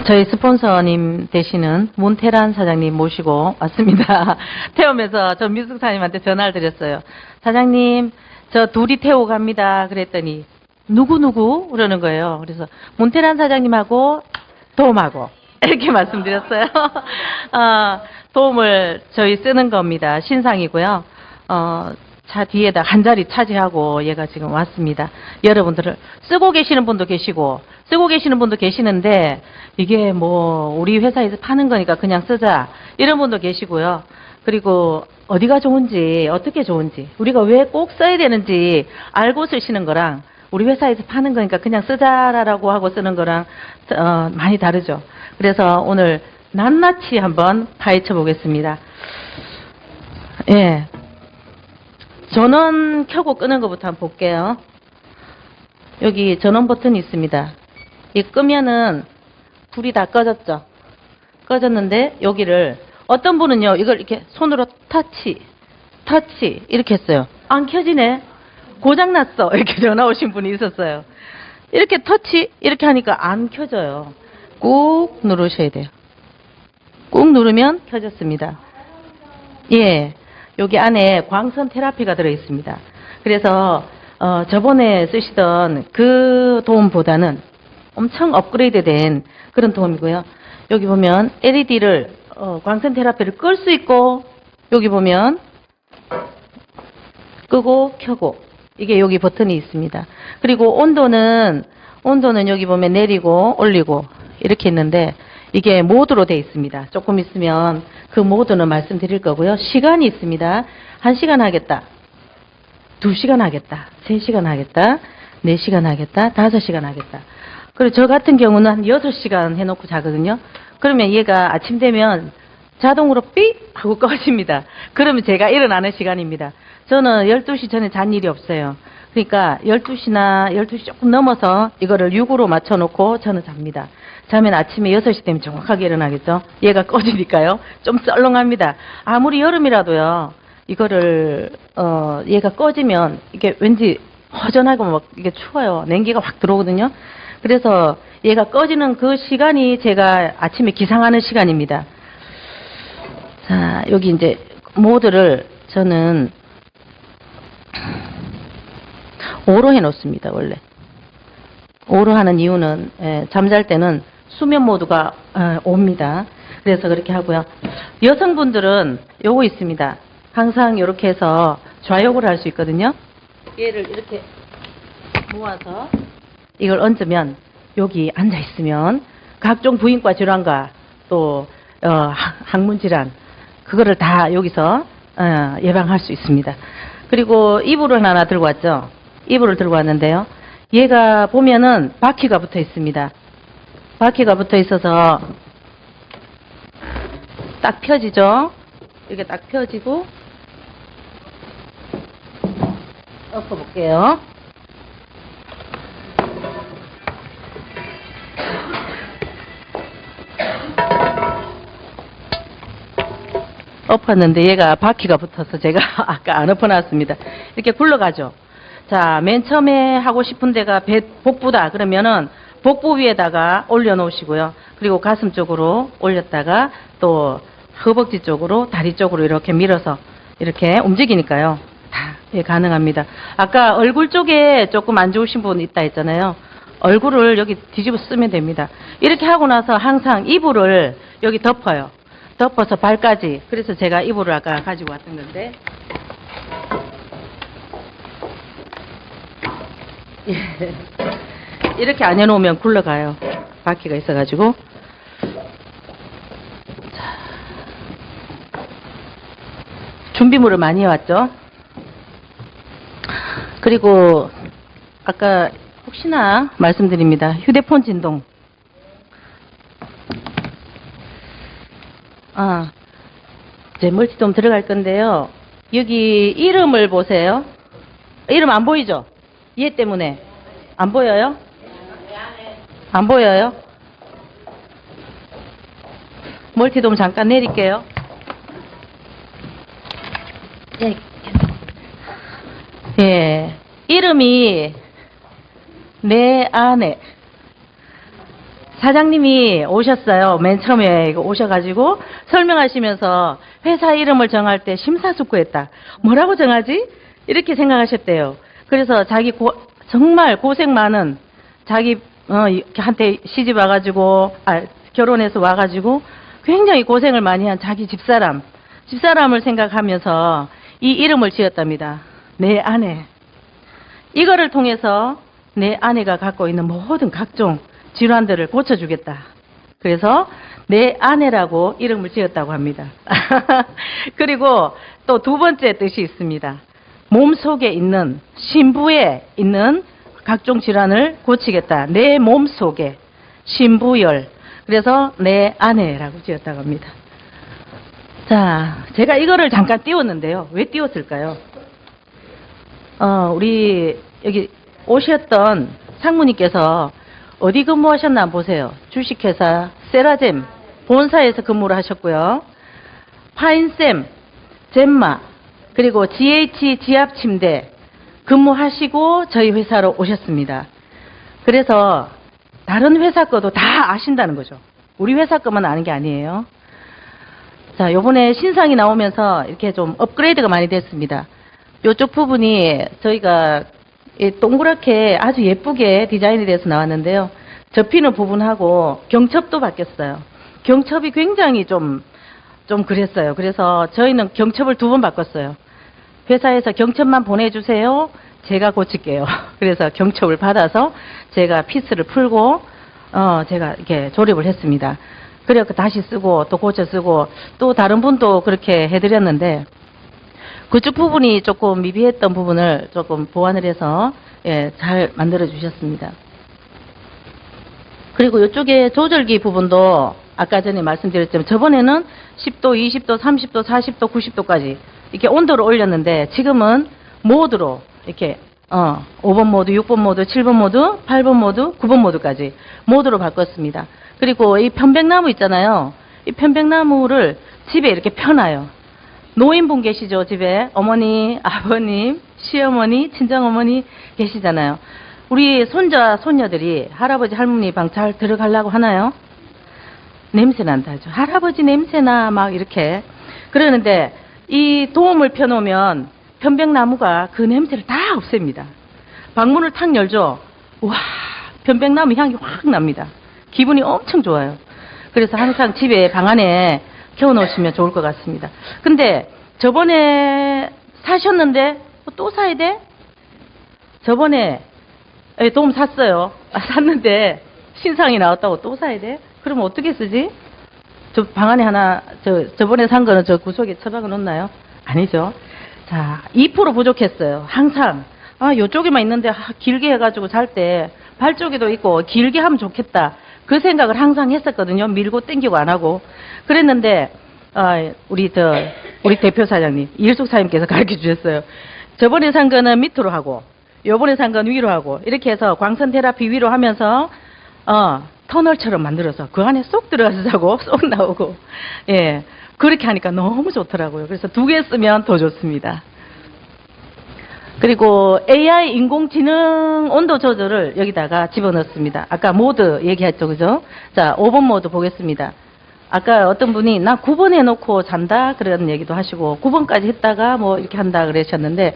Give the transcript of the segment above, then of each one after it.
저희 스폰서님 되시는 문태란 사장님 모시고 왔습니다. 태우면서 저 미숙사님한테 전화를 드렸어요. 사장님, 저 둘이 태우고 갑니다. 그랬더니 누구 그러는 거예요. 그래서 문태란 사장님하고 도움하고 이렇게 말씀드렸어요. 도움을 저희 쓰는 겁니다. 신상이고요. 차 뒤에다 한 자리 차지하고 얘가 지금 왔습니다. 여러분들을 쓰고 계시는 분도 계시고 쓰고 계시는 분도 계시는데 이게 뭐 우리 회사에서 파는 거니까 그냥 쓰자 이런 분도 계시고요. 그리고 어디가 좋은지 어떻게 좋은지 우리가 왜 꼭 써야 되는지 알고 쓰시는 거랑 우리 회사에서 파는 거니까 그냥 쓰자라고 하고 쓰는 거랑 많이 다르죠. 그래서 오늘 낱낱이 한번 파헤쳐 보겠습니다. 예. 전원 켜고 끄는 것부터 한번 볼게요. 여기 전원 버튼이 있습니다. 이 끄면은 불이 다 꺼졌죠. 꺼졌는데 여기를 어떤 분은요 이걸 이렇게 손으로 터치 이렇게 했어요. 안 켜지네. 고장났어. 이렇게 전화 오신 분이 있었어요. 이렇게 터치 이렇게 하니까 안 켜져요. 꾹 누르셔야 돼요. 꾹 누르면 켜졌습니다. 예. 여기 안에 광선 테라피가 들어 있습니다. 그래서 저번에 쓰시던 그 도움보다는 엄청 업그레이드된 그런 도움이고요. 여기 보면 LED를 광선 테라피를 끌 수 있고 여기 보면 끄고 켜고 이게 여기 버튼이 있습니다. 그리고 온도는 여기 보면 내리고 올리고 이렇게 있는데 이게 모드로 되어 있습니다. 조금 있으면 그 모드는 말씀드릴 거고요. 시간이 있습니다. 1시간 하겠다. 2시간 하겠다. 3시간 하겠다. 4시간 하겠다. 5시간 하겠다. 그리고 저 같은 경우는 한 6시간 해놓고 자거든요. 그러면 얘가 아침 되면 자동으로 삐 하고 꺼집니다. 그러면 제가 일어나는 시간입니다. 저는 12시 전에 잔 일이 없어요. 그러니까 12시 조금 넘어서 이거를 6으로 맞춰놓고 저는 잡니다. 자면 아침에 6시 되면 정확하게 일어나겠죠. 얘가 꺼지니까요. 좀 썰렁합니다. 아무리 여름이라도요. 이거를 얘가 꺼지면 이게 왠지 허전하고 막 이게 추워요. 냉기가 확 들어오거든요. 그래서 얘가 꺼지는 그 시간이 제가 아침에 기상하는 시간입니다. 자, 여기 이제 모드를 저는 5로 해 놓습니다. 원래 5로 하는 이유는 잠잘 때는 수면 모드가 옵니다. 그래서 그렇게 하고요. 여성분들은 요거 있습니다. 항상 이렇게 해서 좌욕을 할 수 있거든요. 얘를 이렇게 모아서 이걸 얹으면 여기 앉아 있으면 각종 부인과 질환과 또 항문 질환 그거를 다 여기서 예방할 수 있습니다. 그리고 이불을 하나 들고 왔죠. 이불을 들고 왔는데요. 얘가 보면은 바퀴가 붙어 있습니다. 바퀴가 붙어 있어서 딱 펴지죠. 이렇게 딱 펴지고 엎어 볼게요. 엎었는데 얘가 바퀴가 붙어서 제가 아까 안 엎어놨습니다. 이렇게 굴러가죠. 자, 맨 처음에 하고 싶은 데가 복부다 그러면은 복부 위에다가 올려놓으시고요. 그리고 가슴 쪽으로 올렸다가 또 허벅지 쪽으로 다리 쪽으로 이렇게 밀어서 이렇게 움직이니까요. 다 가능합니다. 아까 얼굴 쪽에 조금 안 좋으신 분 있다 했잖아요. 얼굴을 여기 뒤집어 쓰면 됩니다. 이렇게 하고 나서 항상 이불을 여기 덮어요. 덮어서 발까지. 그래서 제가 이불을 아까 가지고 왔던 건데 이렇게 안 해놓으면 굴러가요. 바퀴가 있어가지고. 자, 준비물을 많이 해왔죠. 그리고 아까 혹시나 말씀드립니다. 휴대폰 진동. 이제 멀티돔 들어갈 건데요. 여기 이름을 보세요. 이름 안 보이죠? 얘 때문에. 안 보여요? 안 보여요? 멀티돔 잠깐 내릴게요. 예. 이름이 내 안에 사장님이 오셨어요. 맨 처음에 이거 오셔가지고 설명하시면서 회사 이름을 정할 때 심사숙고했다. 뭐라고 정하지? 이렇게 생각하셨대요. 그래서 자기 정말 고생 많은 자기 한테 시집 와가지고 결혼해서 와가지고 굉장히 고생을 많이 한 자기 집사람을 생각하면서 이 이름을 지었답니다. 내 아내. 이거를 통해서 내 아내가 갖고 있는 모든 각종 질환들을 고쳐주겠다. 그래서 내 아내라고 이름을 지었다고 합니다. 그리고 또 두 번째 뜻이 있습니다. 몸속에 있는, 신부에 있는 각종 질환을 고치겠다. 내 몸속에 신부열. 그래서 내 아내라고 지었다고 합니다. 자, 제가 이거를 잠깐 띄웠는데요. 왜 띄웠을까요? 우리 여기 오셨던 상무님께서 어디 근무하셨나 보세요. 주식회사 세라젬 본사에서 근무를 하셨고요. 파인쌤, 젠마, 그리고 GH 지압침대 근무하시고 저희 회사로 오셨습니다. 그래서 다른 회사 거도 다 아신다는 거죠. 우리 회사 거만 아는 게 아니에요. 자, 요번에 신상이 나오면서 이렇게 좀 업그레이드가 많이 됐습니다. 요쪽 부분이 저희가 동그랗게 아주 예쁘게 디자인이 돼서 나왔는데요. 접히는 부분하고 경첩도 바뀌었어요. 경첩이 굉장히 좀 그랬어요. 그래서 저희는 경첩을 2번 바꿨어요. 회사에서 경첩만 보내주세요. 제가 고칠게요. 그래서 경첩을 받아서 제가 피스를 풀고 제가 이렇게 조립을 했습니다. 그래서 다시 쓰고 또 고쳐 쓰고 또 다른 분도 그렇게 해드렸는데 그쪽 부분이 조금 미비했던 부분을 조금 보완을 해서 잘 만들어 주셨습니다. 그리고 이쪽에 조절기 부분도 아까 전에 말씀드렸지만 저번에는 10도, 20도, 30도, 40도, 90도까지 이렇게 온도를 올렸는데 지금은 모드로 이렇게 5번 모드, 6번 모드, 7번 모드, 8번 모드, 9번 모드까지 모드로 바꿨습니다. 그리고 이 편백나무 있잖아요. 이 편백나무를 집에 이렇게 펴놔요. 노인분 계시죠, 집에. 어머니, 아버님, 시어머니, 친정어머니 계시잖아요. 우리 손자, 손녀들이 할아버지, 할머니 방 잘 들어가려고 하나요? 냄새 난다 하죠. 할아버지 냄새나 막 이렇게. 그러는데 이 도움을 펴놓으면 편백나무가 그 냄새를 다 없앱니다. 방문을 탁 열죠. 와, 편백나무 향이 확 납니다. 기분이 엄청 좋아요. 그래서 항상 집에 방 안에 켜놓으시면 좋을 것 같습니다. 근데 저번에 사셨는데 또 사야 돼? 저번에 도움 샀어요. 샀는데 신상이 나왔다고 또 사야 돼? 그러면 어떻게 쓰지? 저 방 안에 하나, 저번에 산 거는 저 구석에 처박아 놓나요? 아니죠. 자, 2% 부족했어요. 항상. 요쪽에만 있는데, 길게 해가지고 잘 때, 발 쪽에도 있고, 길게 하면 좋겠다. 그 생각을 항상 했었거든요. 밀고 땡기고 안 하고. 그랬는데, 우리 대표 사장님, 이일숙 사장님께서 가르쳐 주셨어요. 저번에 산 거는 밑으로 하고, 요번에 산 건 위로 하고, 이렇게 해서 광선 테라피 위로 하면서, 터널처럼 만들어서 그 안에 쏙 들어가서 자고 쏙 나오고, 예. 그렇게 하니까 너무 좋더라고요. 그래서 2개 쓰면 더 좋습니다. 그리고 AI 인공지능 온도 조절을 여기다가 집어넣습니다. 아까 모드 얘기했죠, 그죠? 자, 5번 모드 보겠습니다. 아까 어떤 분이 나 9번 해놓고 잔다 그런 얘기도 하시고 9번까지 했다가 뭐 이렇게 한다 그러셨는데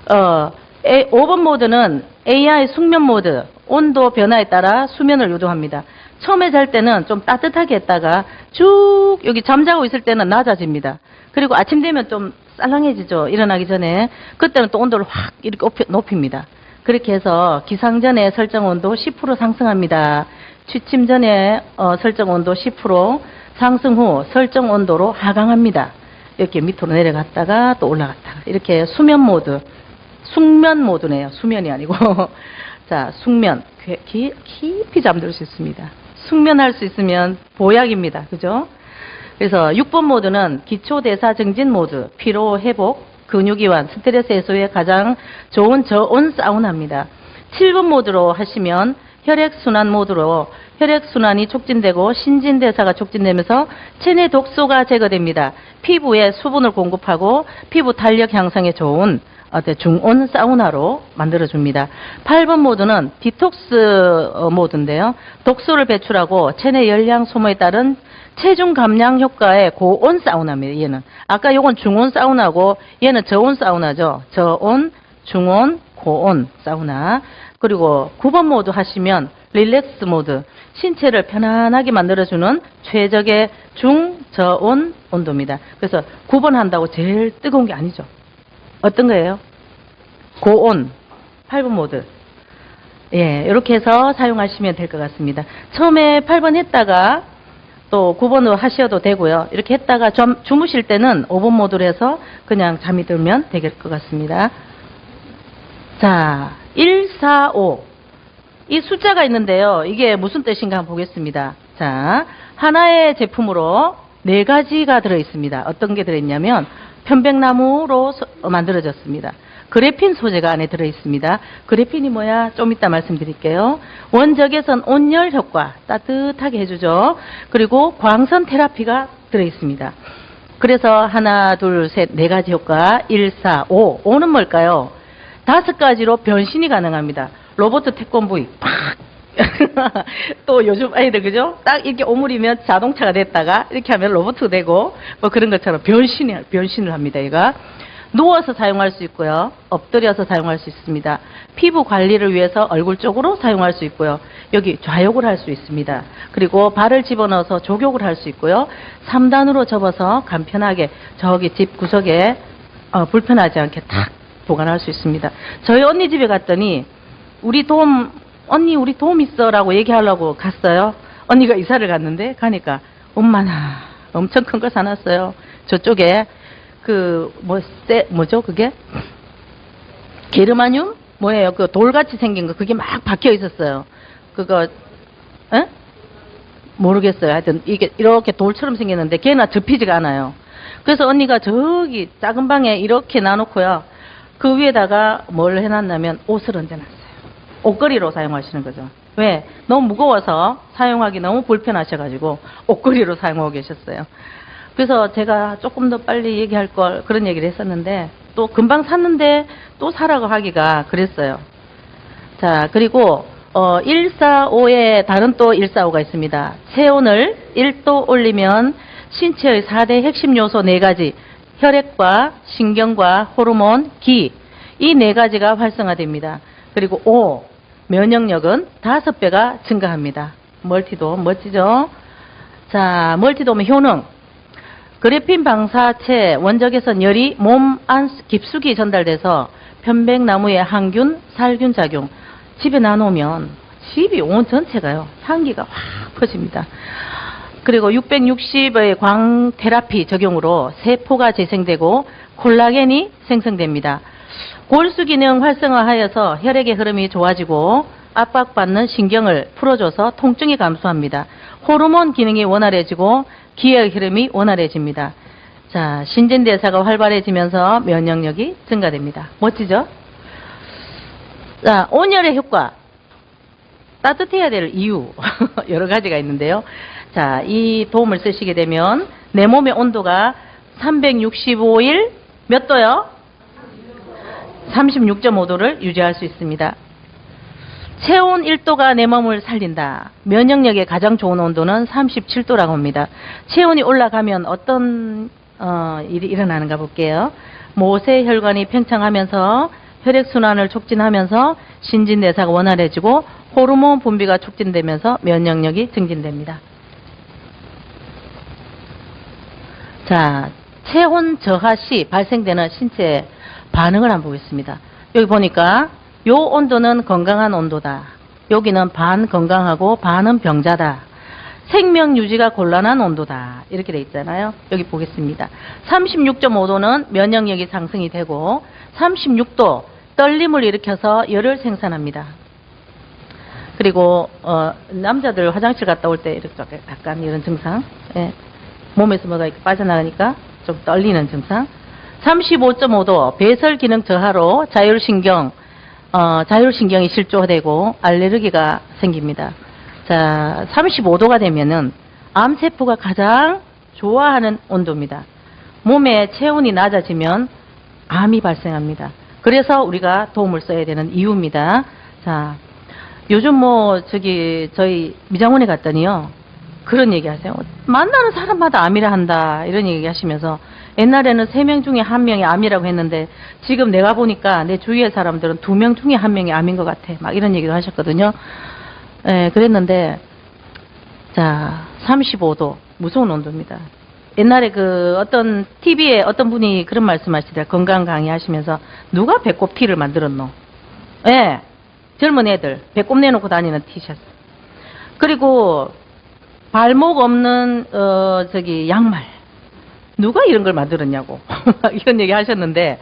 5번 모드는 AI 숙면 모드, 온도 변화에 따라 수면을 유도합니다. 처음에 잘 때는 좀 따뜻하게 했다가 쭉 여기 잠자고 있을 때는 낮아집니다. 그리고 아침 되면 좀 쌀랑해지죠. 일어나기 전에. 그때는 또 온도를 확 이렇게 높입니다. 그렇게 해서 기상 전에 설정 온도 10% 상승합니다. 취침 전에 설정 온도 10% 상승 후 설정 온도로 하강합니다. 이렇게 밑으로 내려갔다가 또 올라갔다가 이렇게 수면 모드, 숙면 모드네요. 수면이 아니고 자, 숙면 깊이 잠들 수 있습니다. 숙면할 수 있으면 보약입니다. 그죠? 그래서 6번 모드는 기초대사 증진 모드, 피로 회복, 근육 이완, 스트레스 해소에 가장 좋은 저온 사우나입니다. 7번 모드로 하시면 혈액순환 모드로 혈액순환이 촉진되고 신진대사가 촉진되면서 체내 독소가 제거됩니다. 피부에 수분을 공급하고 피부 탄력 향상에 좋은 중온 사우나로 만들어줍니다. 8번 모드는 디톡스 모드인데요. 독소를 배출하고 체내 열량 소모에 따른 체중 감량 효과의 고온 사우나입니다. 얘는 아까 요건 중온 사우나고 얘는 저온 사우나죠. 저온, 중온, 고온 사우나. 그리고 9번 모드 하시면 릴렉스 모드, 신체를 편안하게 만들어주는 최적의 중저온 온도입니다. 그래서 9번 한다고 제일 뜨거운 게 아니죠. 어떤 거예요? 고온, 8번 모드. 예, 이렇게 해서 사용하시면 될 것 같습니다. 처음에 8번 했다가 또 9번으로 하셔도 되고요. 이렇게 했다가 주무실 때는 5번 모드로 해서 그냥 잠이 들면 될 것 같습니다. 자, 145. 이 숫자가 있는데요. 이게 무슨 뜻인가 한번 보겠습니다. 자, 하나의 제품으로 4가지가 들어있습니다. 어떤 게 들어있냐면 편백나무로 만들어졌습니다. 그래핀 소재가 안에 들어있습니다. 그래핀이 뭐야? 좀 이따 말씀드릴게요. 원적외선 온열 효과, 따뜻하게 해주죠. 그리고 광선 테라피가 들어있습니다. 그래서 하나, 둘, 셋, 4가지 효과, 1, 4, 5. 5는 뭘까요? 5가지로 변신이 가능합니다. 로봇 태권브이, 팍! 또 요즘 아이들, 그죠? 딱 이렇게 오므리면 자동차가 됐다가, 이렇게 하면 로봇 되고, 뭐 그런 것처럼 변신을 합니다, 얘가. 누워서 사용할 수 있고요. 엎드려서 사용할 수 있습니다. 피부 관리를 위해서 얼굴 쪽으로 사용할 수 있고요. 여기 좌욕을 할 수 있습니다. 그리고 발을 집어넣어서 족욕을 할 수 있고요. 3단으로 접어서 간편하게 저기 집 구석에 불편하지 않게 탁 보관할 수 있습니다. 저희 언니 집에 갔더니 언니 우리 돔 있어 라고 얘기하려고 갔어요. 언니가 이사를 갔는데 가니까 엄마나 엄청 큰 거 사놨어요. 저쪽에 뭐죠 그게? 게르마늄? 뭐예요? 그 돌같이 생긴 거 그게 막 박혀 있었어요. 그거 에? 모르겠어요. 하여튼 이게 이렇게 돌처럼 생겼는데 걔나 접히지가 않아요. 그래서 언니가 저기 작은 방에 이렇게 놔놓고요. 그 위에다가 뭘 해놨냐면 옷을 얹어놨어요. 옷걸이로 사용하시는 거죠. 왜? 너무 무거워서 사용하기 너무 불편하셔가지고 옷걸이로 사용하고 계셨어요. 그래서 제가 조금 더 빨리 얘기할 걸 그런 얘기를 했었는데 또 금방 샀는데 또 사라고 하기가 그랬어요. 자, 그리고 145에 다른 또 145가 있습니다. 체온을 1도 올리면 신체의 4대 핵심 요소 4가지 혈액과 신경과 호르몬, 기 이 4가지가 활성화됩니다. 그리고 5 면역력은 5배가 증가합니다. 멀티돔 멋지죠? 자, 멀티돔의 효능 그래핀 방사체 원적외선 열이 몸 안 깊숙이 전달돼서 편백나무의 항균, 살균 작용 집에 놔놓으면 집이 온 전체가요 향기가 확 퍼집니다. 그리고 660의 광 테라피 적용으로 세포가 재생되고 콜라겐이 생성됩니다. 골수 기능 활성화하여서 혈액의 흐름이 좋아지고 압박받는 신경을 풀어줘서 통증이 감소합니다. 호르몬 기능이 원활해지고 기의 흐름이 원활해집니다. 자, 신진대사가 활발해지면서 면역력이 증가됩니다. 멋지죠? 자, 온열의 효과. 따뜻해야 될 이유 여러 가지가 있는데요. 자, 이 도움을 쓰시게 되면 내 몸의 온도가 365일 몇 도요? 36.5도를 유지할 수 있습니다. 체온 1도가 내 몸을 살린다. 면역력에 가장 좋은 온도는 37도라고 합니다. 체온이 올라가면 어떤 일이 일어나는가 볼게요. 모세 혈관이 팽창하면서 혈액순환을 촉진하면서 신진대사가 원활해지고 호르몬 분비가 촉진되면서 면역력이 증진됩니다. 자, 체온 저하 시 발생되는 신체 반응을 한번 보겠습니다. 여기 보니까 요 온도는 건강한 온도다. 여기는 반 건강하고 반은 병자다. 생명 유지가 곤란한 온도다. 이렇게 돼 있잖아요. 여기 보겠습니다. 36.5도는 면역력이 상승이 되고 36도 떨림을 일으켜서 열을 생산합니다. 그리고 남자들 화장실 갔다 올 때 이렇게 약간 이런 증상, 예. 몸에서 뭐가 이렇게 빠져나가니까 좀 떨리는 증상. 35.5도 배설 기능 저하로 자율신경이 실조되고 알레르기가 생깁니다. 자, 35도가 되면은 암세포가 가장 좋아하는 온도입니다. 몸의 체온이 낮아지면 암이 발생합니다. 그래서 우리가 도움을 써야 되는 이유입니다. 자, 요즘 저희 미장원에 갔더니요. 그런 얘기 하세요. 만나는 사람마다 암이라 한다. 이런 얘기 하시면서 옛날에는 3명 중에 1명이 암이라고 했는데 지금 내가 보니까 내 주위의 사람들은 2명 중에 1명이 암인 것 같아. 막 이런 얘기도 하셨거든요. 예, 그랬는데 자, 35도 무서운 온도입니다. 옛날에 어떤 TV에 어떤 분이 그런 말씀 하시더라. 건강 강의 하시면서 누가 배꼽 티를 만들었노? 예, 젊은 애들 배꼽 내놓고 다니는 티셔츠. 그리고 발목 없는 양말 누가 이런 걸 만들었냐고 이런 얘기 하셨는데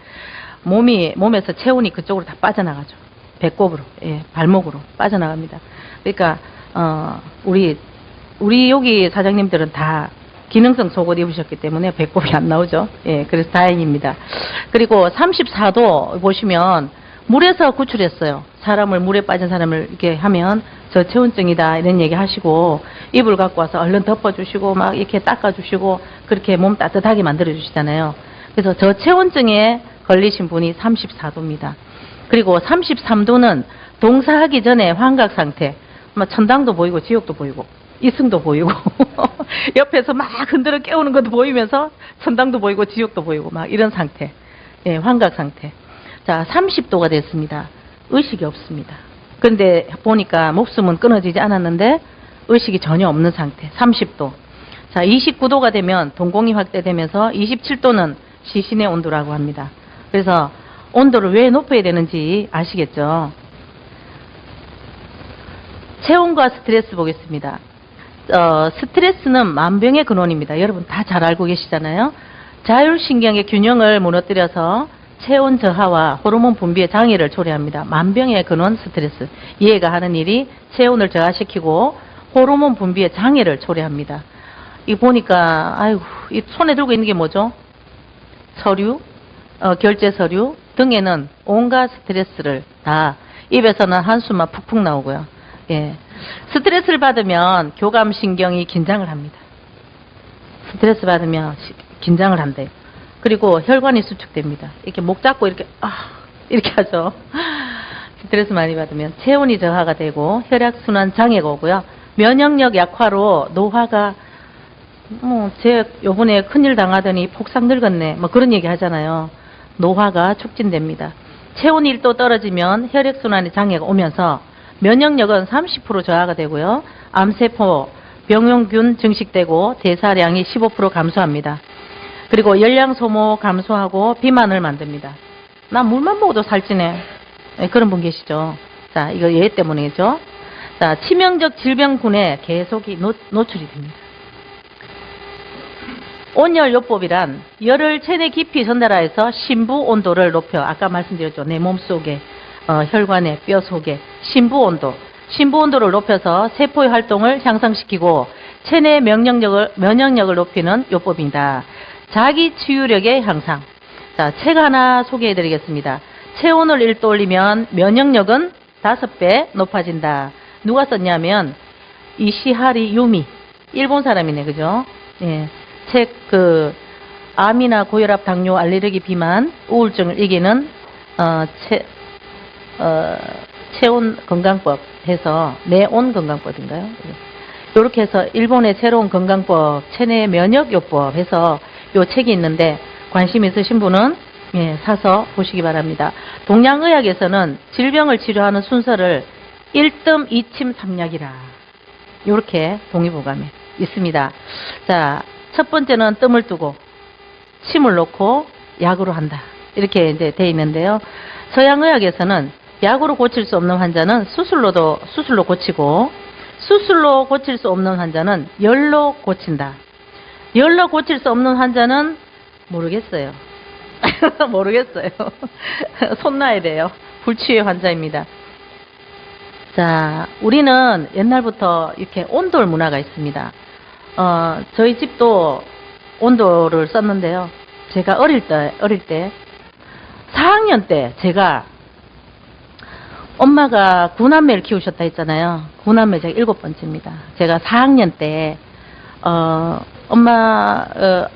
몸에서 체온이 그쪽으로 다 빠져나가죠. 배꼽으로, 예, 발목으로 빠져나갑니다. 그러니까 우리 여기 사장님들은 다 기능성 속옷 입으셨기 때문에 배꼽이 안 나오죠. 예, 그래서 다행입니다. 그리고 34도 보시면 물에서 구출했어요. 사람을 물에 빠진 사람을 이렇게 하면 저체온증이다 이런 얘기 하시고 이불 갖고 와서 얼른 덮어주시고 막 이렇게 닦아주시고 그렇게 몸 따뜻하게 만들어주시잖아요. 그래서 저체온증에 걸리신 분이 34도입니다. 그리고 33도는 동사하기 전에 환각 상태, 천당도 보이고 지옥도 보이고 이승도 보이고 옆에서 막 흔들어 깨우는 것도 보이면서 천당도 보이고 지옥도 보이고 막 이런 상태, 예, 환각 상태. 자, 30도가 됐습니다. 의식이 없습니다. 그런데 보니까 목숨은 끊어지지 않았는데 의식이 전혀 없는 상태. 30도. 자, 29도가 되면 동공이 확대되면서 27도는 시신의 온도라고 합니다. 그래서 온도를 왜 높여야 되는지 아시겠죠? 체온과 스트레스 보겠습니다. 스트레스는 만병의 근원입니다. 여러분 다 잘 알고 계시잖아요. 자율신경의 균형을 무너뜨려서 체온 저하와 호르몬 분비의 장애를 초래합니다. 만병의 근원 스트레스. 얘가 하는 일이 체온을 저하시키고 호르몬 분비의 장애를 초래합니다. 이거 보니까 아이고, 이 손에 들고 있는 게 뭐죠? 서류, 결제 서류, 등에는 온갖 스트레스를 다, 입에서는 한숨만 푹푹 나오고요. 예. 스트레스를 받으면 교감신경이 긴장을 합니다. 스트레스 받으면 긴장을 한대요. 그리고 혈관이 수축됩니다. 이렇게 목 잡고 이렇게 이렇게 하죠. 스트레스 많이 받으면 체온이 저하가 되고 혈액순환 장애가 오고요. 면역력 약화로 노화가 제 요번에 큰일 당하더니 폭삭 늙었네 뭐 그런 얘기 하잖아요. 노화가 촉진됩니다. 체온이 1도 떨어지면 혈액순환의 장애가 오면서 면역력은 30% 저하가 되고요. 암세포, 병용균 증식되고 대사량이 15% 감소합니다. 그리고 열량 소모 감소하고 비만을 만듭니다. 나 물만 먹어도 살찌네. 네, 그런 분 계시죠. 자, 이거 얘 때문이죠. 자, 치명적 질병군에 계속이 노출이 됩니다. 온열요법이란 열을 체내 깊이 전달하여서 심부 온도를 높여, 아까 말씀드렸죠. 내 몸속에, 혈관에, 뼈 속에 심부 온도를 높여서 세포의 활동을 향상시키고 체내 면역력을 높이는 요법입니다. 자기 치유력의 향상. 자, 책 하나 소개해 드리겠습니다. 체온을 1도 올리면 면역력은 5배 높아진다. 누가 썼냐면 이시하리 유미, 일본 사람이네, 그죠? 예. 책 암이나 고혈압, 당뇨, 알레르기, 비만, 우울증을 이기는 체온 건강법 해서 내온 건강법인가요? 이렇게 해서 일본의 새로운 건강법, 체내 면역요법 해서 요 책이 있는데 관심 있으신 분은 예, 사서 보시기 바랍니다. 동양의학에서는 질병을 치료하는 순서를 1뜸, 2침, 3약이라 이렇게 동의보감에 있습니다. 자, 첫 번째는 뜸을 두고 침을 놓고 약으로 한다. 이렇게 이제 돼 있는데요. 서양의학에서는 약으로 고칠 수 없는 환자는 수술로 고치고 수술로 고칠 수 없는 환자는 열로 고친다. 열로 고칠 수 없는 환자는 모르겠어요. 모르겠어요. 손 놔야 돼요. 불치의 환자입니다. 자, 우리는 옛날부터 이렇게 온돌 문화가 있습니다. 저희 집도 온돌을 썼는데요. 제가 어릴 때 4학년 때 제가 엄마가 구남매를 키우셨다 했잖아요. 구남매 제가 7번째입니다. 제가 4학년 때 엄마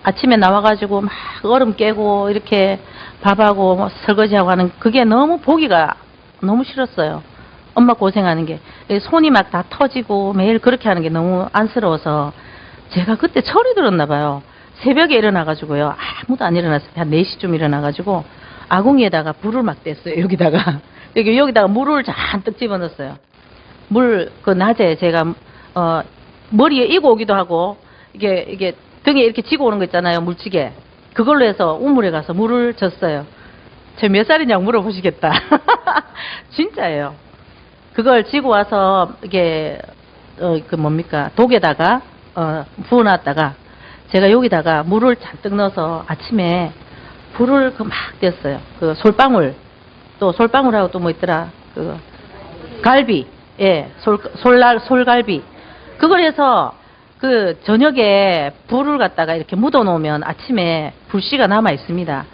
아침에 나와가지고 막 얼음 깨고 이렇게 밥하고 뭐 설거지하고 하는 그게 너무 보기가 너무 싫었어요. 엄마 고생하는 게 손이 막 다 터지고 매일 그렇게 하는 게 너무 안쓰러워서 제가 그때 철이 들었나 봐요. 새벽에 일어나가지고요. 아무도 안 일어났어요. 한 4시쯤 일어나가지고 아궁이에다가 불을 막 뗐어요. 여기다가 여기다가 물을 잔뜩 집어넣었어요. 물 그 낮에 제가 머리에 이고 오기도 하고 이게 등에 이렇게 지고 오는 거 있잖아요. 물찌개. 그걸로 해서 우물에 가서 물을 줬어요. 저 몇 살이냐고 물어보시겠다. 진짜예요. 그걸 지고 와서 이게 그 뭡니까 독에다가 부어놨다가 제가 여기다가 물을 잔뜩 넣어서 아침에 불을 그 막 뗐어요. 그 솔방울 또 솔방울하고 또 뭐 있더라 그 갈비 솔갈비 그걸 해서 그 저녁에 불을 갖다가 이렇게 묻어 놓으면 아침에 불씨가 남아 있습니다.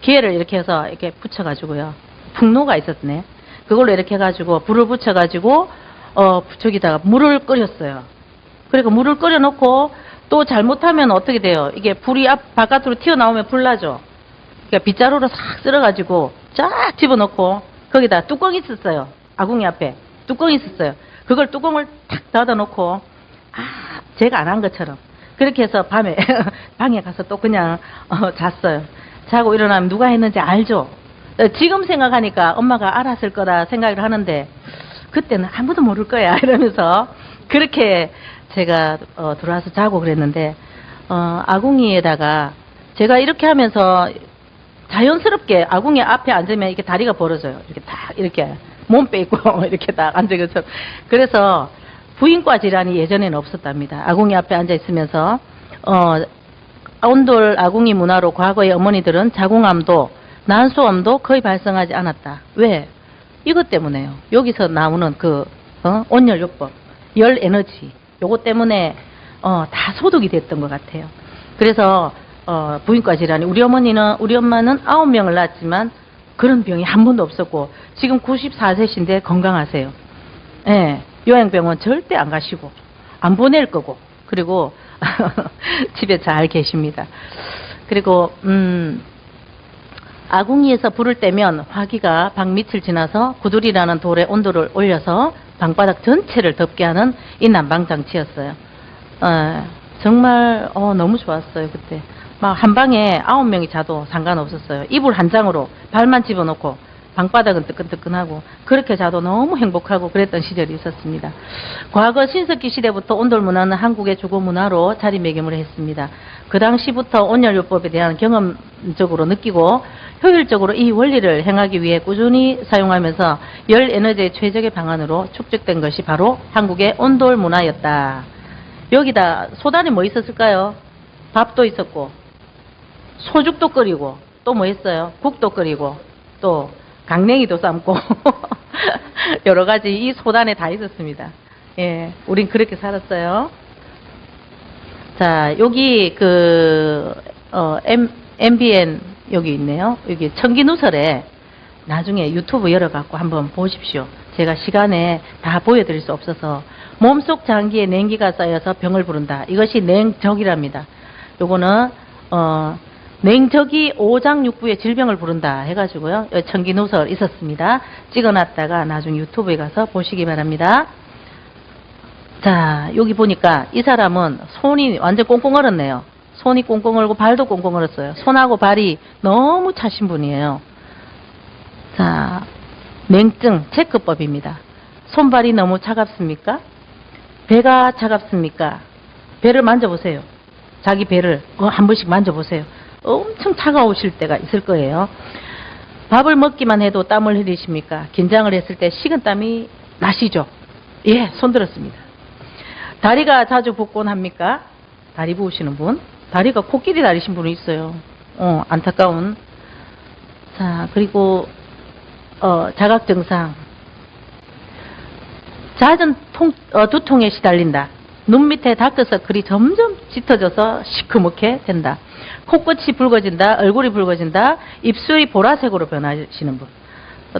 기회를 이렇게 해서 이렇게 붙여가지고요. 풍로가 있었네. 그걸로 이렇게 해가지고 불을 붙여가지고 저기다가 물을 끓였어요. 그리고 물을 끓여놓고 또 잘못하면 어떻게 돼요? 이게 불이 바깥으로 튀어나오면 불나죠. 그러니까 빗자루로 싹 쓸어가지고 쫙 집어넣고 거기다 뚜껑이 있었어요. 아궁이 앞에 뚜껑이 있었어요. 그걸 뚜껑을 탁 닫아놓고 제가 안 한 것처럼 그렇게 해서 밤에 방에 가서 또 그냥 잤어요. 자고 일어나면 누가 했는지 알죠. 지금 생각하니까 엄마가 알았을 거다 생각을 하는데 그때는 아무도 모를 거야 이러면서 그렇게 제가 들어와서 자고 그랬는데 아궁이에다가 제가 이렇게 하면서 자연스럽게 아궁이 앞에 앉으면 이렇게 다리가 벌어져요. 이렇게 딱 이렇게 몸 빼고 이렇게 딱 앉은 것처럼. 그래서 부인과 질환이 예전에는 없었답니다. 아궁이 앞에 앉아 있으면서 온돌 아궁이 문화로 과거의 어머니들은 자궁암도 난소암도 거의 발생하지 않았다. 왜? 이것 때문에요. 여기서 나오는 그 온열요법, 열 에너지 요거 때문에 다 소독이 됐던 것 같아요. 그래서 부인과 질환이 우리 엄마는 9명을 낳았지만 그런 병이 한 번도 없었고 지금 94세신데 건강하세요. 예, 요양병원 절대 안 가시고 안 보낼 거고 그리고 집에 잘 계십니다. 그리고 아궁이에서 불을 떼면 화기가 방 밑을 지나서 구들이라는 돌의 온도를 올려서 방바닥 전체를 덮게 하는 이 난방장치였어요. 정말 너무 좋았어요. 그때 막 한 방에 9명이 자도 상관없었어요. 이불 한 장으로 발만 집어넣고 방바닥은 뜨끈뜨끈하고 그렇게 자도 너무 행복하고 그랬던 시절이 있었습니다. 과거 신석기 시대부터 온돌 문화는 한국의 주거 문화로 자리매김을 했습니다. 그 당시부터 온열요법에 대한 경험적으로 느끼고 효율적으로 이 원리를 행하기 위해 꾸준히 사용하면서 열 에너지의 최적의 방안으로 축적된 것이 바로 한국의 온돌 문화였다. 여기다 소단에 뭐 있었을까요? 밥도 있었고 소죽도 끓이고 또 뭐 했어요? 국도 끓이고 또 강냉이도 삶고 여러 가지 이 소단에 다 있었습니다. 예, 우린 그렇게 살았어요. 자, 여기 MBN 여기 있네요. 여기 청기누설에 나중에 유튜브 열어갖고 한번 보십시오. 제가 시간에 다 보여드릴 수 없어서 몸속 장기에 냉기가 쌓여서 병을 부른다. 이것이 냉적이랍니다. 요거는 냉적이 오장육부의 질병을 부른다 해가지고요. 청기누설 있었습니다. 찍어놨다가 나중에 유튜브에 가서 보시기 바랍니다. 자, 여기 보니까 이 사람은 손이 완전 꽁꽁 얼었네요. 손이 꽁꽁 얼고 발도 꽁꽁 얼었어요. 손하고 발이 너무 차신 분이에요. 자, 냉증 체크법입니다. 손발이 너무 차갑습니까? 배가 차갑습니까? 배를 만져보세요. 자기 배를 한 번씩 만져보세요. 엄청 차가우실 때가 있을 거예요. 밥을 먹기만 해도 땀을 흘리십니까? 긴장을 했을 때 식은땀이 나시죠? 예, 손 들었습니다. 다리가 자주 붓곤 합니까? 다리 부으시는 분? 다리가 코끼리 다리신 분이 있어요. 안타까운. 자, 그리고 자각증상. 잦은 두통에 시달린다. 눈 밑에 다크서클이 점점 짙어져서 시커멓게 된다. 코끝이 붉어진다. 얼굴이 붉어진다. 입술이 보라색으로 변하시는 분.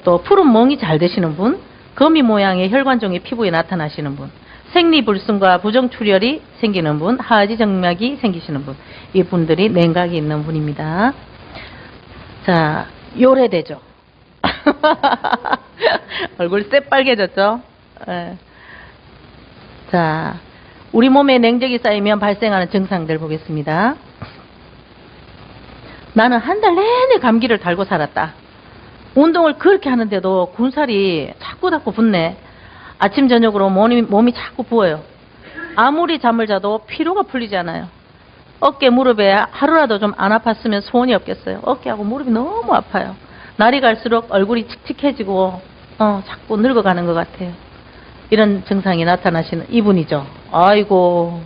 또 푸른 멍이 잘 되시는 분. 거미 모양의 혈관종이 피부에 나타나시는 분, 생리불순과 부정출혈이 생기는 분, 하지정맥이 생기시는 분, 이분들이 냉각이 있는 분입니다. 자, 요래되죠. 얼굴 새빨개졌죠? 예. 자, 우리 몸에 냉적이 쌓이면 발생하는 증상들 보겠습니다. 나는 한 달 내내 감기를 달고 살았다. 운동을 그렇게 하는데도 군살이 자꾸 붙네. 아침 저녁으로 몸이 자꾸 부어요. 아무리 잠을 자도 피로가 풀리지 않아요. 어깨 무릎에 하루라도 좀 안 아팠으면 소원이 없겠어요. 어깨하고 무릎이 너무 아파요. 날이 갈수록 얼굴이 칙칙해지고 자꾸 늙어가는 것 같아요. 이런 증상이 나타나시는 이분이죠. 아이고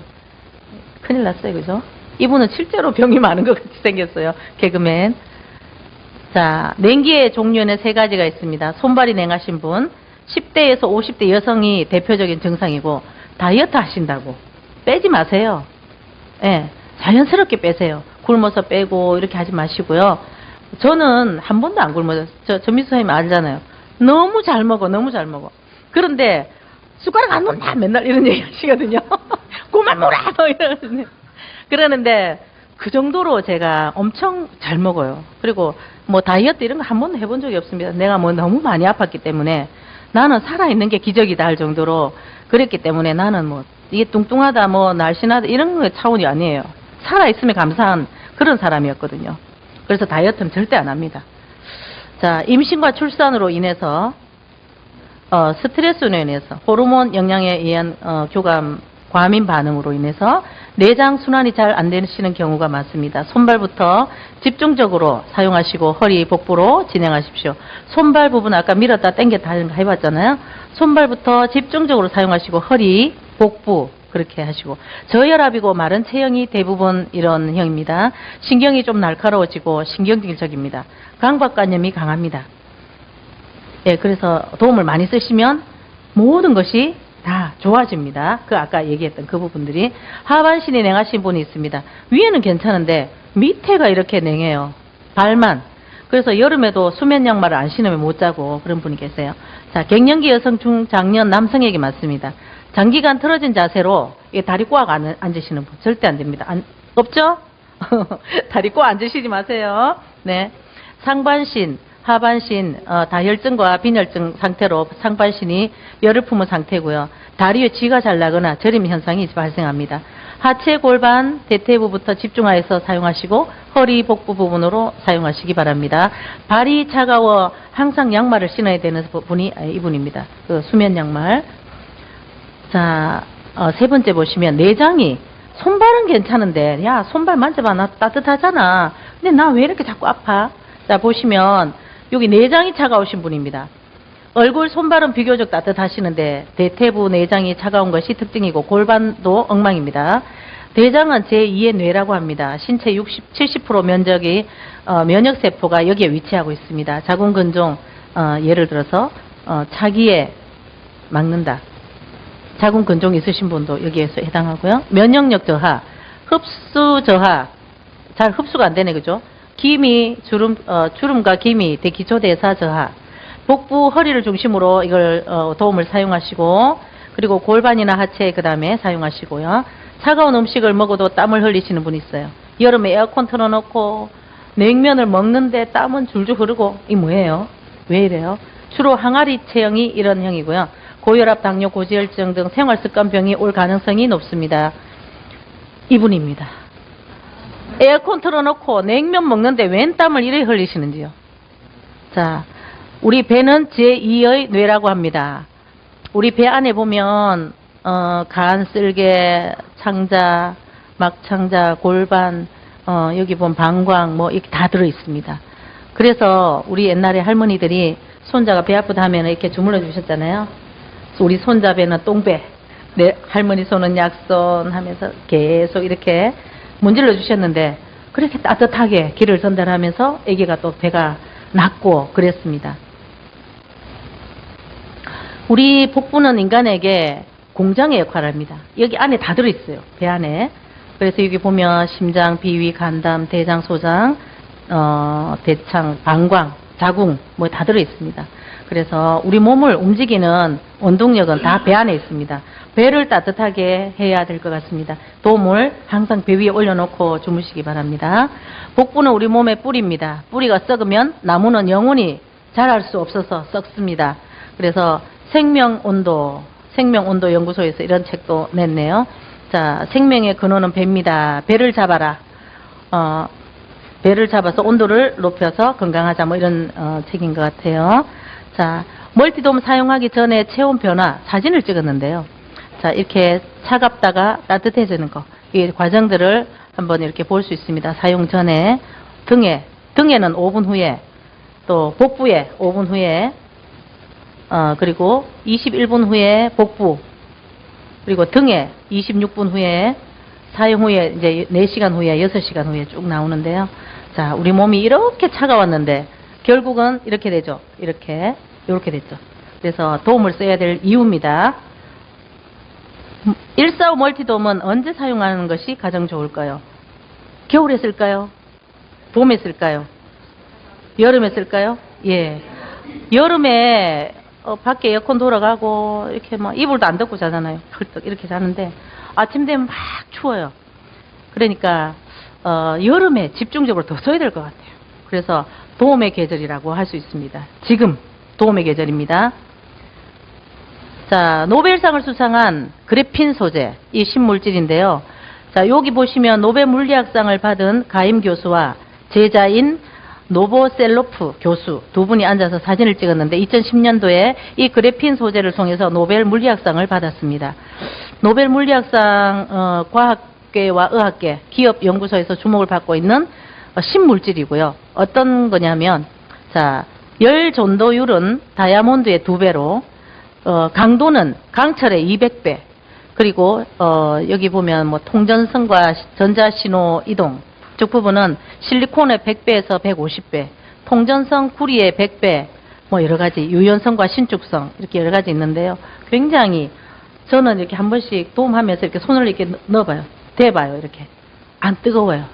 큰일 났어요. 그죠? 이분은 실제로 병이 많은 것 같이 생겼어요. 개그맨. 자, 냉기의 종류는 3가지가 있습니다. 손발이 냉하신 분, 10대에서 50대 여성이 대표적인 증상이고, 다이어트 하신다고 빼지 마세요. 예, 자연스럽게 빼세요. 굶어서 빼고 이렇게 하지 마시고요. 저는 한 번도 안 굶어요. 전미수 선생님 알잖아요. 너무 잘 먹어. 그런데 숟가락 안 놓나 맨날 이런 얘기 하시거든요. 그만 먹어라 그러는데 그 정도로 제가 엄청 잘 먹어요. 그리고 뭐 다이어트 이런 거 한 번도 해본 적이 없습니다. 내가 뭐 너무 많이 아팠기 때문에 나는 살아있는 게 기적이다 할 정도로 그랬기 때문에 나는 뭐 이게 뚱뚱하다 뭐 날씬하다 이런 거 차원이 아니에요. 살아있으면 감사한 그런 사람이었거든요. 그래서 다이어트는 절대 안 합니다. 자, 임신과 출산으로 인해서 스트레스로 인해서 호르몬 영향에 의한 교감 과민 반응으로 인해서 내장 순환이 잘 안 되시는 경우가 많습니다. 손발부터 집중적으로 사용하시고 허리, 복부로 진행하십시오. 손발 부분 아까 밀었다 당겼다 해봤잖아요. 손발부터 집중적으로 사용하시고 허리, 복부 그렇게 하시고 저혈압이고 마른 체형이 대부분 이런 형입니다. 신경이 좀 날카로워지고 신경질적입니다. 강박관념이 강합니다. 예, 그래서 도움을 많이 쓰시면 모든 것이 다 좋아집니다. 그 아까 얘기했던 그 부분들이. 하반신이 냉하신 분이 있습니다. 위에는 괜찮은데 밑에가 이렇게 냉해요. 발만. 그래서 여름에도 수면 양말을 안 신으면 못 자고 그런 분이 계세요. 자, 갱년기 여성, 중장년 남성에게 맞습니다. 장기간 틀어진 자세로 다리 꽉 앉으시는 분 절대 안 됩니다. 없죠? 다리 꽉 앉으시지 마세요. 네, 상반신, 하반신 다혈증과 빈혈증 상태로 상반신이 열을 품은 상태고요. 다리 위에 쥐가 잘 나거나 저림 현상이 발생합니다. 하체 골반 대퇴부부터 집중하여서 사용하시고 허리 복부 부분으로 사용하시기 바랍니다. 발이 차가워 항상 양말을 신어야 되는 분이 이분입니다. 그 수면 양말. 자, 3번째 보시면 내장이 손발은 괜찮은데 야 손발 만져봐 나 따뜻하잖아. 근데 나 왜 이렇게 자꾸 아파? 자, 보시면 여기 내장이 차가우신 분입니다. 얼굴, 손발은 비교적 따뜻하시는데 대퇴부 내장이 차가운 것이 특징이고 골반도 엉망입니다. 대장은 제2의 뇌라고 합니다. 신체 70% 면적이 면역세포가 여기에 위치하고 있습니다. 자궁근종 예를 들어서 차기에 막는다. 자궁근종 있으신 분도 여기에서 해당하고요. 면역력 저하, 흡수 저하, 잘 흡수가 안 되네, 그죠? 기미, 주름과 기미, 기초대사 저하, 복부, 허리를 중심으로 이걸 도움을 사용하시고 그리고 골반이나 하체 그 다음에 사용하시고요. 차가운 음식을 먹어도 땀을 흘리시는 분이 있어요. 여름에 에어컨 틀어놓고 냉면을 먹는데 땀은 줄줄 흐르고 이 뭐예요? 왜 이래요? 주로 항아리 체형이 이런 형이고요. 고혈압, 당뇨, 고지혈증 등 생활습관병이 올 가능성이 높습니다. 이분입니다. 에어컨 틀어놓고 냉면 먹는데 웬 땀을 이래 흘리시는지요. 자, 우리 배는 제2의 뇌라고 합니다. 우리 배 안에 보면 간, 쓸개, 창자, 막창자, 골반, 여기 보면 방광 뭐 이렇게 다 들어 있습니다. 그래서 우리 옛날에 할머니들이 손자가 배 아프다 하면 이렇게 주물러 주셨잖아요. 우리 손자 배는 똥배, 내 할머니 손은 약손 하면서 계속 이렇게 문질러 주셨는데 그렇게 따뜻하게 기를 전달하면서 아기가 또 배가 낫고 그랬습니다. 우리 복부는 인간에게 공장의 역할을 합니다. 여기 안에 다 들어있어요. 배 안에. 그래서 여기 보면 심장, 비위, 간담, 대장, 소장, 대창, 방광, 자궁 뭐 다 들어있습니다. 그래서 우리 몸을 움직이는 원동력은 다 배 안에 있습니다. 배를 따뜻하게 해야 될 것 같습니다. 도움을 항상 배 위에 올려놓고 주무시기 바랍니다. 복부는 우리 몸의 뿌리입니다. 뿌리가 썩으면 나무는 영원히 자랄 수 없어서 썩습니다. 그래서 생명온도 연구소에서 이런 책도 냈네요. 자, 생명의 근원은 배입니다. 배를 잡아라. 배를 잡아서 온도를 높여서 건강하자, 뭐 이런 책인 것 같아요. 자, 멀티돔 사용하기 전에 체온 변화 사진을 찍었는데요. 자, 이렇게 차갑다가 따뜻해지는 거, 이 과정들을 한번 이렇게 볼 수 있습니다. 사용 전에 등에는 5분 후에, 또 복부에 5분 후에, 그리고 21분 후에 복부, 그리고 등에 26분 후에, 사용 후에 이제 4시간 후에, 6시간 후에 쭉 나오는데요. 자, 우리 몸이 이렇게 차가웠는데 결국은 이렇게 되죠. 이렇게 됐죠. 그래서 도움을 써야 될 이유입니다. 145 멀티돔은 언제 사용하는 것이 가장 좋을까요? 겨울에 쓸까요? 봄에 쓸까요? 여름에 쓸까요? 예. 여름에 밖에 에어컨 돌아가고 이렇게 막 이불도 안 덮고 자잖아요. 헐떡 이렇게 자는데 아침 되면 막 추워요. 그러니까 여름에 집중적으로 더 써야 될 것 같아요. 그래서 도움의 계절이라고 할 수 있습니다. 지금 도움의 계절입니다. 자, 노벨상을 수상한 그래핀 소재, 이 신물질인데요. 자, 여기 보시면 노벨 물리학상을 받은 가임 교수와 제자인 노보셀로프 교수 두 분이 앉아서 사진을 찍었는데 2010년도에 이 그래핀 소재를 통해서 노벨 물리학상을 받았습니다. 노벨 물리학상 과학계와 의학계, 기업 연구소에서 주목을 받고 있는 신물질이고요. 어떤 거냐면, 자, 열 전도율은 다이아몬드의 2배로, 강도는 강철의 200배, 그리고 여기 보면 뭐 통전성과 전자신호 이동 쪽 부분은 실리콘의 100배에서 150배, 통전성 구리의 100배, 뭐 여러 가지 유연성과 신축성 이렇게 여러 가지 있는데요. 굉장히 저는 이렇게 한 번씩 도움하면서 이렇게 손을 이렇게 넣어봐요. 대봐요. 이렇게 안 뜨거워요.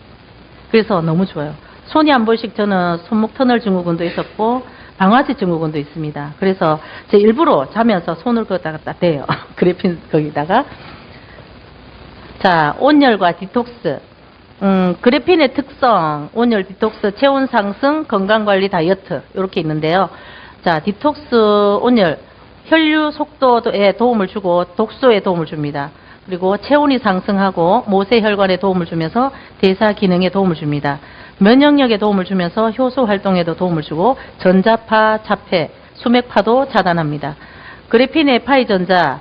그래서 너무 좋아요. 손이 한 번씩 저는 손목 터널 증후군도 있었고 방아쇠 증후군도 있습니다. 그래서 제 일부러 자면서 손을 거기다가 딱 대요. 그래핀 거기다가. 자, 온열과 디톡스. 그래핀의 특성, 온열, 디톡스, 체온 상승, 건강관리, 다이어트 이렇게 있는데요. 자, 디톡스, 온열, 혈류 속도에 도움을 주고 독소에 도움을 줍니다. 그리고 체온이 상승하고 모세혈관에 도움을 주면서 대사 기능에 도움을 줍니다. 면역력에 도움을 주면서 효소 활동에도 도움을 주고 전자파, 자폐, 수맥파도 차단합니다. 그래핀의 파이전자,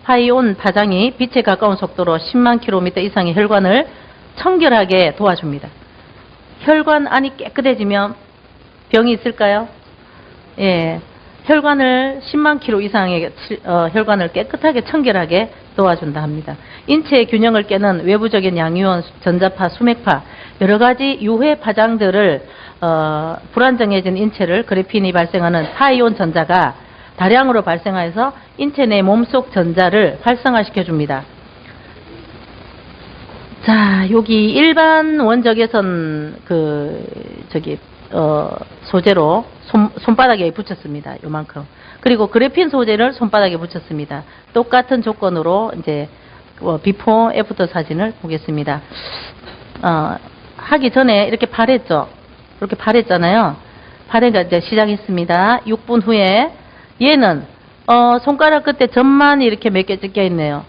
파이온 파장이 빛에 가까운 속도로 10만 킬로미터 이상의 혈관을 청결하게 도와줍니다. 혈관 안이 깨끗해지면 병이 있을까요? 예. 혈관을 10만 킬로 이상의 혈관을 깨끗하게 청결하게 도와준다 합니다. 인체의 균형을 깨는 외부적인 양이온, 전자파, 수맥파 여러 가지 유해 파장들을 불안정해진 인체를 그래핀이 발생하는 파이온 전자가 다량으로 발생하여서 인체 내 몸속 전자를 활성화시켜 줍니다. 자, 여기 일반 원적외선 소재로 손바닥에 붙였습니다. 요만큼. 그리고 그래핀 소재를 손바닥에 붙였습니다. 똑같은 조건으로 이제 비포 애프터 사진을 보겠습니다. 하기 전에 이렇게 바랬죠. 이렇게 바랬잖아요. 바레가 이제 시작했습니다. 6분 후에 얘는 손가락 끝에 점만 이렇게 몇 개 찍혀 있네요.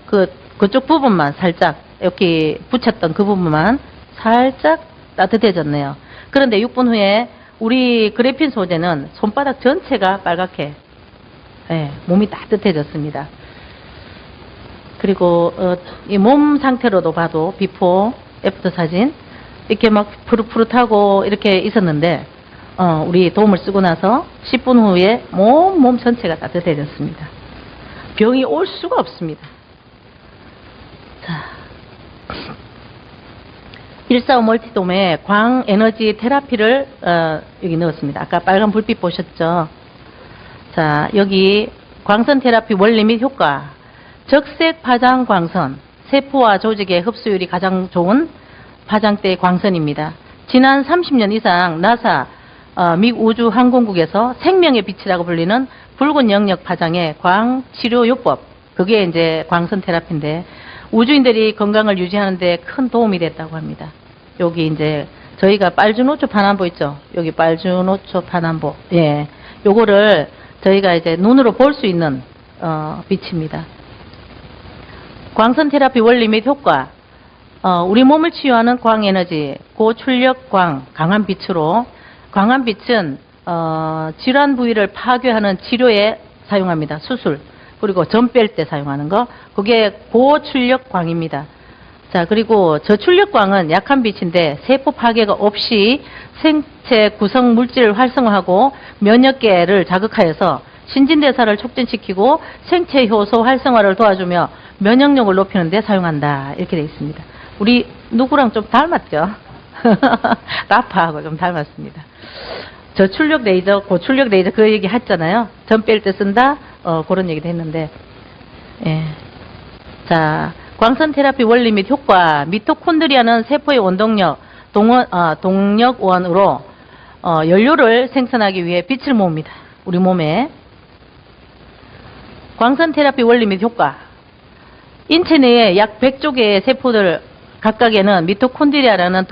그쪽 부분만 살짝 여기 붙였던 그 부분만 살짝 따뜻해졌네요. 그런데 6분 후에 우리 그래핀 소재는 손바닥 전체가 빨갛게 몸이 따뜻해졌습니다. 그리고 이 몸 상태로도 봐도 비포 애프터 사진 이렇게 막 푸릇푸릇하고 이렇게 있었는데 우리 도움을 쓰고 나서 10분 후에 몸 전체가 따뜻해졌습니다. 병이 올 수가 없습니다. 자, 145 멀티돔에 광에너지 테라피를 여기 넣었습니다. 아까 빨간 불빛 보셨죠? 자, 여기 광선 테라피 원리 및 효과. 적색 파장 광선, 세포와 조직의 흡수율이 가장 좋은 파장대 광선입니다. 지난 30년 이상 나사 미 우주항공국에서 생명의 빛이라고 불리는 붉은 영역 파장의 광치료요법, 그게 이제 광선 테라피인데 우주인들이 건강을 유지하는 데 큰 도움이 됐다고 합니다. 여기 이제 저희가 빨주노초 파남보 있죠? 여기 빨주노초 파남보. 예. 요거를 저희가 이제 눈으로 볼 수 있는 빛입니다. 광선 테라피 원리 및 효과. 우리 몸을 치유하는 광에너지, 고출력 광, 강한 빛으로, 강한 빛은 질환 부위를 파괴하는 치료에 사용합니다. 수술, 그리고 점 뺄 때 사용하는 거, 그게 고출력 광입니다. 자, 그리고 저출력 광은 약한 빛인데 세포 파괴가 없이 생체 구성 물질을 활성화하고 면역계를 자극하여서 신진대사를 촉진시키고 생체 효소 활성화를 도와주며 면역력을 높이는 데 사용한다. 이렇게 되어 있습니다. 우리 누구랑 좀 닮았죠? 라파하고 좀 닮았습니다. 저출력 레이저, 고출력 레이저 그 얘기 했잖아요. 점 뺄 때 쓴다? 그런 얘기도 했는데. 예. 자, 광선 테라피 원리 및 효과. 미토콘드리아는 세포의 원동력, 동력원으로 연료를 생산하기 위해 빛을 모읍니다. 우리 몸에. 광선 테라피 원리 및 효과. 인체 내에 약 100조 개의 세포들 각각에는 미토콘드리아라는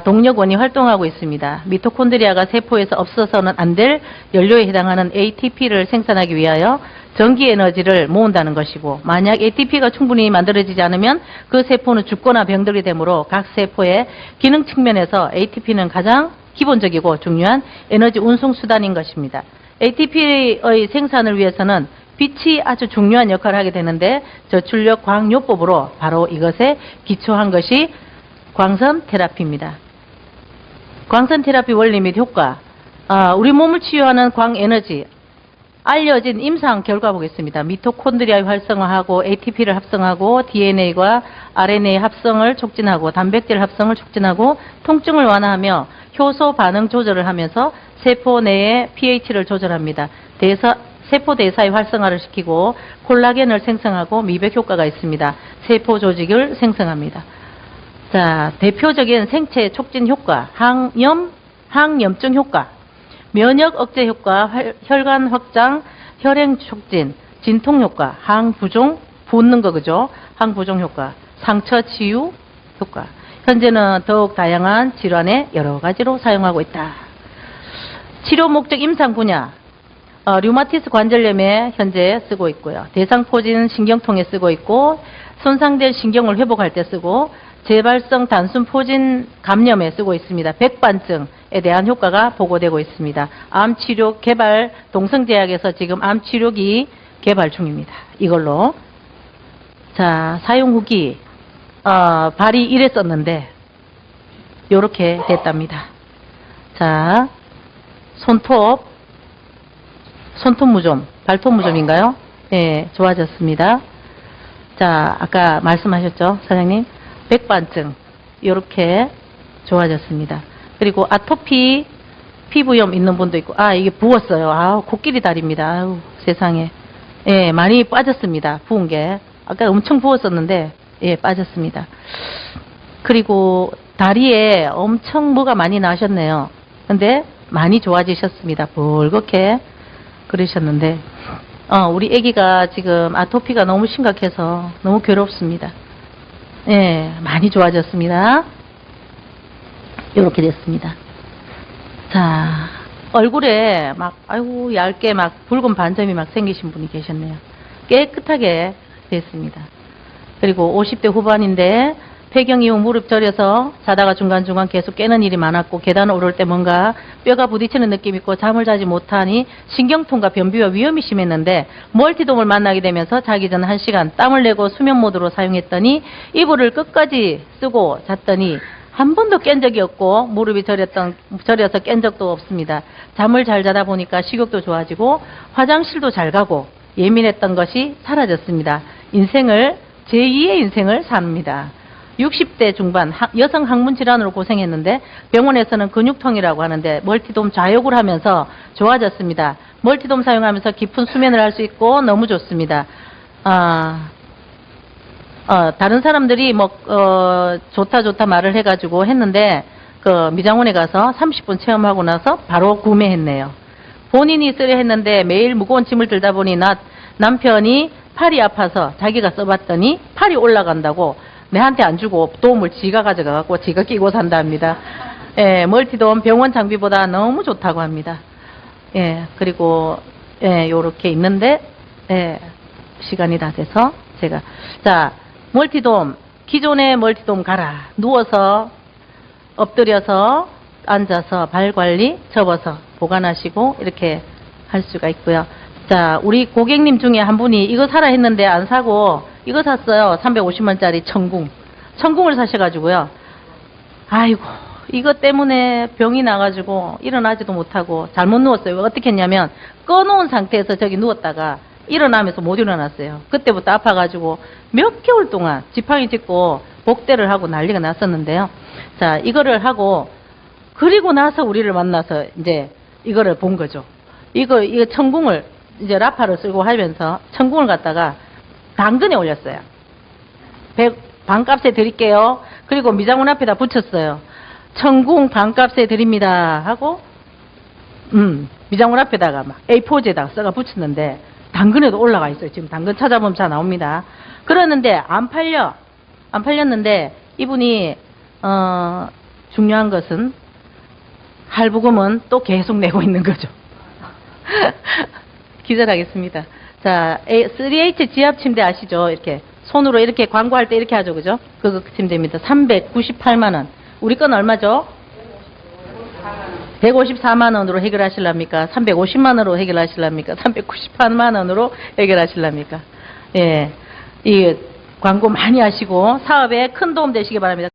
동력원이 활동하고 있습니다. 미토콘드리아가 세포에서 없어서는 안 될 연료에 해당하는 ATP를 생산하기 위하여 전기 에너지를 모은다는 것이고, 만약 ATP가 충분히 만들어지지 않으면 그 세포는 죽거나 병들게 되므로 각 세포의 기능 측면에서 ATP는 가장 기본적이고 중요한 에너지 운송 수단인 것입니다. ATP의 생산을 위해서는 빛이 아주 중요한 역할을 하게 되는데 저출력 광요법으로 바로 이것에 기초한 것이 광선 테라피입니다. 광선 테라피 원리 및 효과. 우리 몸을 치유하는 광에너지. 알려진 임상 결과 보겠습니다. 미토콘드리아의 활성화하고 ATP를 합성하고 DNA와 RNA 합성을 촉진하고 단백질 합성을 촉진하고 통증을 완화하며 효소 반응 조절을 하면서 세포 내의 pH를 조절합니다. 세포 대사의 활성화를 시키고 콜라겐을 생성하고 미백 효과가 있습니다. 세포 조직을 생성합니다. 자, 대표적인 생체 촉진 효과, 항염증 효과, 면역 억제 효과, 혈관 확장, 혈행 촉진, 진통 효과, 항부종, 붓는 거 그죠? 항부종 효과, 상처 치유 효과. 현재는 더욱 다양한 질환에 여러 가지로 사용하고 있다. 치료 목적 임상 분야. 류마티스 관절염에 현재 쓰고 있고요. 대상포진 신경통에 쓰고 있고, 손상된 신경을 회복할 때 쓰고, 재발성 단순 포진 감염에 쓰고 있습니다. 백반증에 대한 효과가 보고되고 있습니다. 암치료 개발, 동성제약에서 지금 암치료기 개발 중입니다. 이걸로. 자, 사용 후기. 발이 이랬었는데, 요렇게 됐답니다. 자, 손톱 무좀, 발톱 무좀인가요? 예, 좋아졌습니다. 자, 아까 말씀하셨죠, 사장님? 백반증, 요렇게 좋아졌습니다. 그리고 아토피, 피부염 있는 분도 있고, 이게 부었어요. 코끼리 다리입니다. 세상에. 예, 많이 빠졌습니다. 부은 게. 아까 엄청 부었었는데, 예, 빠졌습니다. 그리고 다리에 엄청 뭐가 많이 나셨네요. 근데 많이 좋아지셨습니다. 벌겋게 그러셨는데, 우리 아기가 지금 아토피가 너무 심각해서 너무 괴롭습니다. 예, 많이 좋아졌습니다. 이렇게 됐습니다. 자, 얼굴에 막, 얇게 막 붉은 반점이 막 생기신 분이 계셨네요. 깨끗하게 됐습니다. 그리고 50대 후반인데, 폐경 이후 무릎 저려서 자다가 중간중간 계속 깨는 일이 많았고, 계단을 오를 때 뭔가 뼈가 부딪히는 느낌이 있고 잠을 자지 못하니 신경통과 변비와 위험이 심했는데, 멀티돔을 만나게 되면서 자기 전 1시간 땀을 내고 수면 모드로 사용했더니 이불을 끝까지 쓰고 잤더니 한 번도 깬 적이 없고 무릎이 저려서 깬 적도 없습니다. 잠을 잘 자다 보니까 식욕도 좋아지고 화장실도 잘 가고 예민했던 것이 사라졌습니다. 제2의 인생을 삽니다. 60대 중반 여성 항문 질환으로 고생했는데 병원에서는 근육통이라고 하는데 멀티돔 좌욕을 하면서 좋아졌습니다. 멀티돔 사용하면서 깊은 수면을 할 수 있고 너무 좋습니다. 다른 사람들이 좋다 말을 해가지고 했는데 그 미장원에 가서 30분 체험하고 나서 바로 구매했네요. 본인이 쓰려 했는데 매일 무거운 짐을 들다 보니 남편이 팔이 아파서 자기가 써봤더니 팔이 올라간다고 내한테 안 주고 도움을 지가 가져가갖고 지가 끼고 산답니다. 예, 멀티돔 병원 장비보다 너무 좋다고 합니다. 예, 그리고 예, 요렇게 있는데 예, 시간이 다 돼서 제가 자, 멀티돔 기존의 멀티돔 가라. 누워서 엎드려서 앉아서 발 관리 접어서 보관하시고 이렇게 할 수가 있고요. 자, 우리 고객님 중에 한 분이 이거 사라 했는데 안 사고 이거 샀어요. 350만짜리 천궁을 사셔가지고요. 아이고, 이것 때문에 병이 나가지고 일어나지도 못하고 잘못 누웠어요. 어떻게 했냐면 꺼놓은 상태에서 저기 누웠다가 일어나면서 못 일어났어요. 그때부터 아파가지고 몇 개월 동안 지팡이 짚고 복대를 하고 난리가 났었는데요. 자, 이거를 하고 그리고 나서 우리를 만나서 이제 이거를 본 거죠. 이거 천궁을 이제 라파를 쓰고 하면서 천궁을 갖다가 당근에 올렸어요. 반값에 드릴게요. 그리고 미장원 앞에다 붙였어요. 천궁 반값에 드립니다 하고 미장원 앞에다가 막 A4지에다가 써가 붙였는데 당근에도 올라가 있어요. 지금 당근 찾아보면 다 나옵니다. 그러는데 안 팔렸는데 이분이 중요한 것은 할부금은 또 계속 내고 있는 거죠. 기절하겠습니다. 자, 3H 지압 침대 아시죠? 이렇게 손으로 이렇게 광고할 때 이렇게 하죠, 그죠? 그 침대입니다. 398만 원. 우리 건 얼마죠? 154만 원으로 해결하실랍니까? 350만 원으로 해결하실랍니까? 398만 원으로 해결하실랍니까? 예, 이 광고 많이 하시고 사업에 큰 도움 되시기 바랍니다.